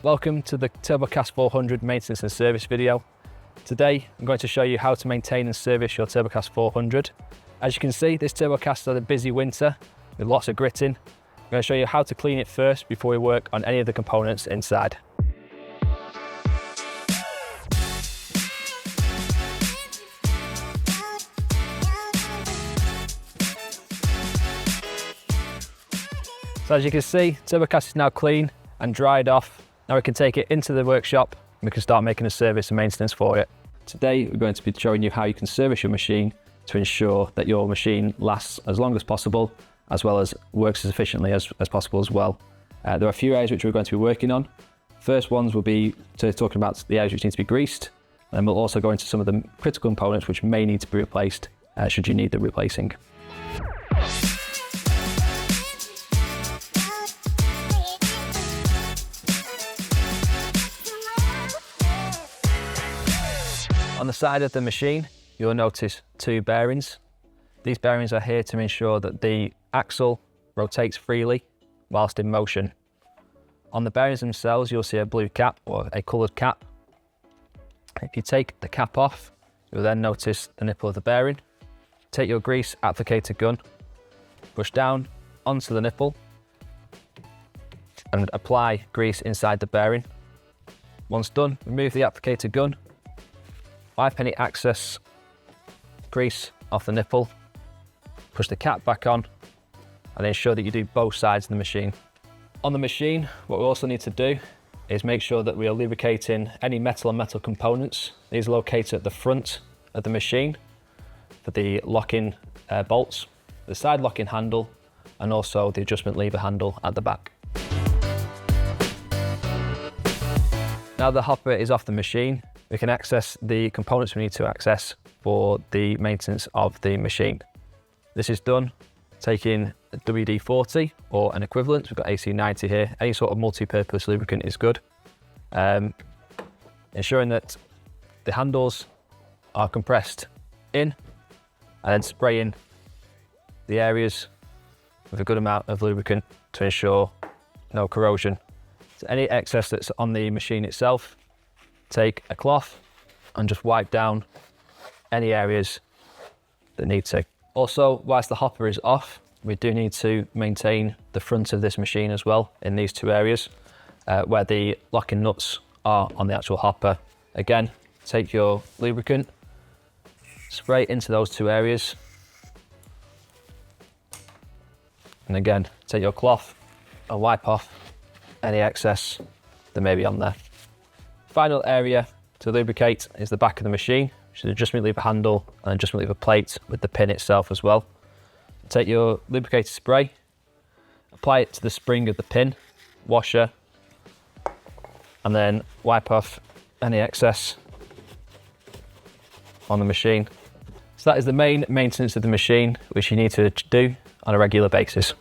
Welcome to the Turbocast 400 maintenance and service video. Today I'm going to show you how to maintain and service your Turbocast 400. As you can see, this Turbocast had a busy winter with lots of gritting. I'm going to show you how to clean it first before we work on any of the components inside. So as you can see, Turbocast is now clean and dried off. Now we can take it into the workshop and we can start making a service and maintenance for it. Today we're going to be showing you how you can service your machine to ensure that your machine lasts as long as possible, as well as works as efficiently as possible as well. There are a few areas which we're going to be working on. First ones will be talking about the areas which need to be greased, and then we'll also go into some of the critical components which may need to be replaced should you need the replacing. On the side of the machine, you'll notice two bearings. These bearings are here to ensure that the axle rotates freely whilst in motion. On the bearings themselves, you'll see a blue cap or a coloured cap. If you take the cap off, you'll then notice the nipple of the bearing. Take your grease applicator gun, push down onto the nipple and apply grease inside the bearing. Once done, remove the applicator gun. Wipe any excess grease off the nipple, push the cap back on, and ensure that you do both sides of the machine. On the machine, what we also need to do is make sure that we are lubricating any metal and metal components. These are located at the front of the machine for the locking bolts, the side locking handle, and also the adjustment lever handle at the back. Now the hopper is off the machine, we can access the components we need to access for the maintenance of the machine. This is done taking a WD-40 or an equivalent. We've got AC-90 here. Any sort of multi-purpose lubricant is good. Ensuring that the handles are compressed in, and then spraying the areas with a good amount of lubricant to ensure no corrosion. So any excess that's on the machine itself, take a cloth and just wipe down any areas that need to. Also, whilst the hopper is off, we do need to maintain the front of this machine as well in these two areas where the locking nuts are on the actual hopper. Again, take your lubricant, spray into those two areas, and again, take your cloth and wipe off any excess that may be on there. Final area to lubricate is the back of the machine, which is the adjustment lever handle and adjustment lever plate with the pin itself as well. Take your lubricated spray, apply it to the spring of the pin, washer, and then wipe off any excess on the machine. So that is the main maintenance of the machine, which you need to do on a regular basis.